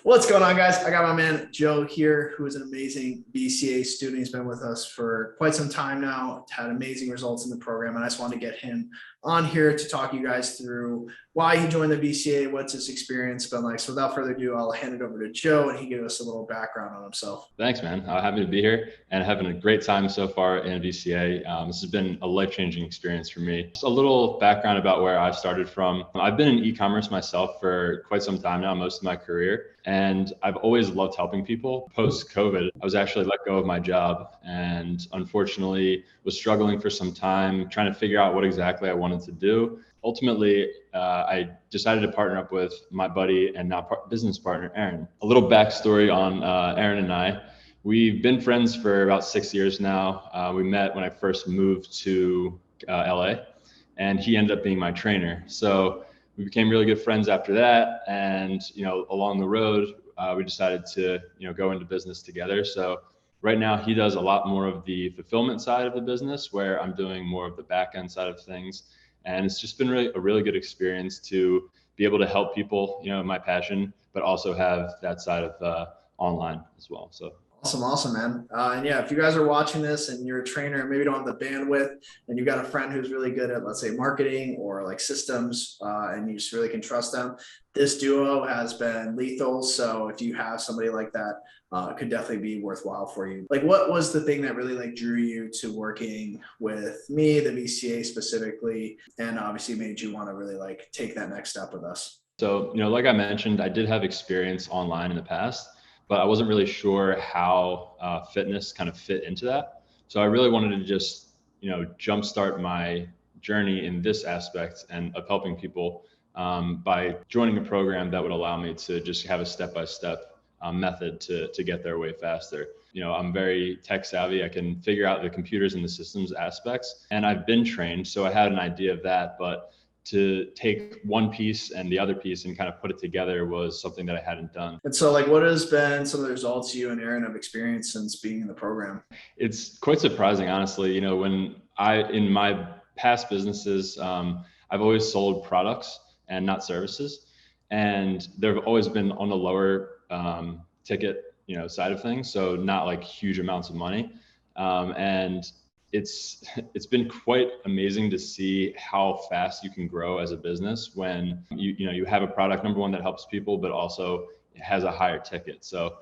What's going on, guys? I got my man Joe here, who is an amazing VCA student. He's been with us for quite some time now, had amazing results in the program, and I just wanted to get him on here to talk you guys through why he joined the VCA, what's his experience been like. So without further ado, I'll hand it over to Joe, and he give us a little background on himself. Thanks, man. Happy to be here and having a great time so far in VCA. This has been a life-changing experience for me. Just a little background about where I started from. I've been in e-commerce myself for quite some time now, most of my career. And I've always loved helping people. Post-COVID, I was actually let go of my job and unfortunately was struggling for some time, trying to figure out what exactly I wanted to do. Ultimately, I decided to partner up with my buddy and now business partner, Aaron. A little backstory on Aaron and I. We've been friends for about 6 years now. We met when I first moved to LA, and he ended up being my trainer. So we became really good friends after that. And, along the road, we decided to, go into business together. So right now he does a lot more of the fulfillment side of the business, where I'm doing more of the back end side of things. And it's just been a really good experience to be able to help people, my passion, but also have that side of online as well. So Awesome, man. And yeah, if you guys are watching this and you're a trainer and maybe don't have the bandwidth and you've got a friend who's really good at, let's say, marketing or like systems, and you just really can trust them, this duo has been lethal. So if you have somebody like that, it could definitely be worthwhile for you. Like, what was the thing that really drew you to working with me, the VCA specifically, and obviously made you want to really take that next step with us? So, like I mentioned, I did have experience online in the past, but I wasn't really sure how fitness kind of fit into that. So I really wanted to just, jumpstart my journey in this aspect and of helping people by joining a program that would allow me to just have a step-by-step method to get there way faster. I'm very tech savvy. I can figure out the computers and the systems aspects, and I've been trained, so I had an idea of that, but to take one piece and the other piece and kind of put it together was something that I hadn't done. And so what has been some of the results you and Aaron have experienced since being in the program? It's quite surprising, honestly. When in my past businesses, I've always sold products and not services. And they've always been on the lower ticket, side of things. So not huge amounts of money. And it's been quite amazing to see how fast you can grow as a business when you have a product, number one, that helps people, but also it has a higher ticket. So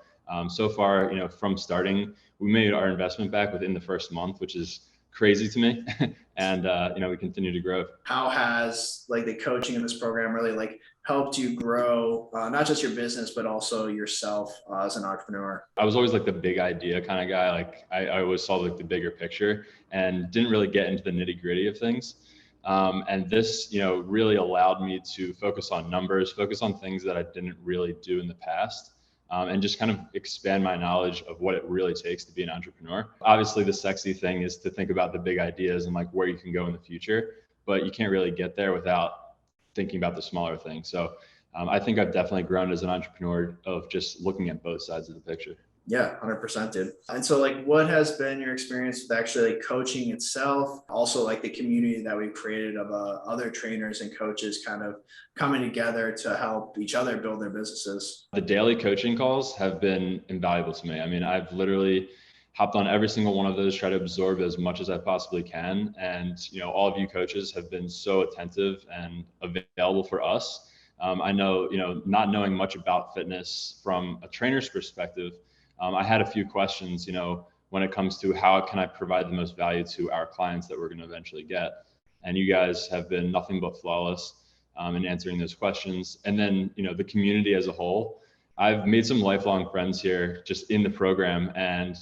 so far, from starting, we made our investment back within the first month, which is crazy to me. And we continue to grow. How has the coaching in this program really helped you grow not just your business but also yourself as an entrepreneur? I was always the big idea kind of guy. I always saw the bigger picture and didn't really get into the nitty gritty of things. And this, really allowed me to focus on numbers, focus on things that I didn't really do in the past. And just kind of expand my knowledge of what it really takes to be an entrepreneur. Obviously, the sexy thing is to think about the big ideas and where you can go in the future, but you can't really get there without thinking about the smaller things. So I think I've definitely grown as an entrepreneur of just looking at both sides of the picture. Yeah, 100% dude. And so what has been your experience with actually coaching itself? Also the community that we've created of other trainers and coaches kind of coming together to help each other build their businesses. The daily coaching calls have been invaluable to me. I mean, I've literally hopped on every single one of those, try to absorb as much as I possibly can. And, all of you coaches have been so attentive and available for us. I know, not knowing much about fitness from a trainer's perspective, I had a few questions, when it comes to how can I provide the most value to our clients that we're going to eventually get. And you guys have been nothing but flawless in answering those questions. And then, the community as a whole, I've made some lifelong friends here just in the program, and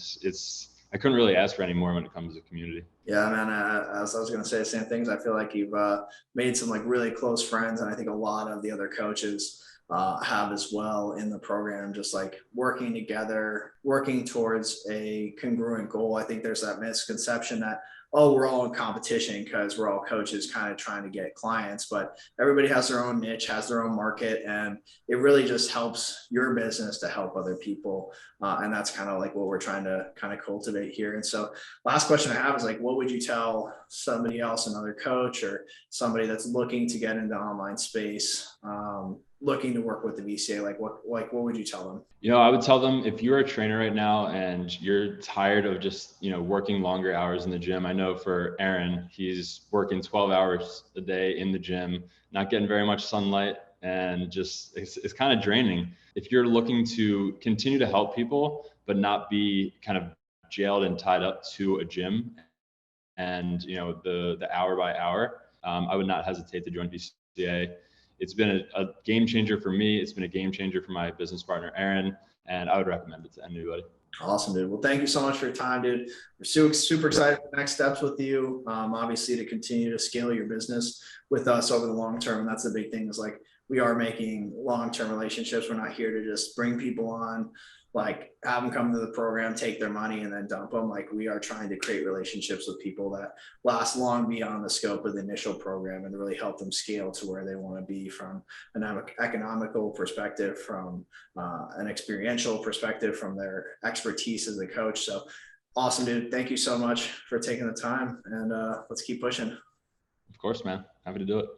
I couldn't really ask for any more when it comes to community. Yeah, man, as I was going to say the same things. I feel like you've made some really close friends, and I think a lot of the other coaches have as well in the program, just working together, working towards a congruent goal. I think there's that misconception that, oh, we're all in competition because we're all coaches kind of trying to get clients, but everybody has their own niche, has their own market, and it really just helps your business to help other people. And that's kind of what we're trying to kind of cultivate here. And so last question I have is what would you tell somebody else, another coach or somebody that's looking to get into the online space, looking to work with the VCA, what would you tell them? I would tell them, if you're a trainer right now and you're tired of just, working longer hours in the gym. I know for Aaron, he's working 12 hours a day in the gym, not getting very much sunlight, and just it's kind of draining. If you're looking to continue to help people, but not be kind of jailed and tied up to a gym and, the hour by hour, I would not hesitate to join VCA. It's been a game changer for me. It's been a game changer for my business partner, Aaron, and I would recommend it to anybody. Awesome, dude. Well, thank you so much for your time, dude. We're super excited for the next steps with you. Obviously, to continue to scale your business with us over the long term. And that's the big thing, is like, we are making long-term relationships. We're not here to just bring people on, like have them come to the program, take their money, and then dump them. Like, we are trying to create relationships with people that last long beyond the scope of the initial program, and really help them scale to where they want to be, from an economical perspective, from an experiential perspective, from their expertise as a coach. So awesome, dude. Thank you so much for taking the time, and let's keep pushing. Of course, man. Happy to do it.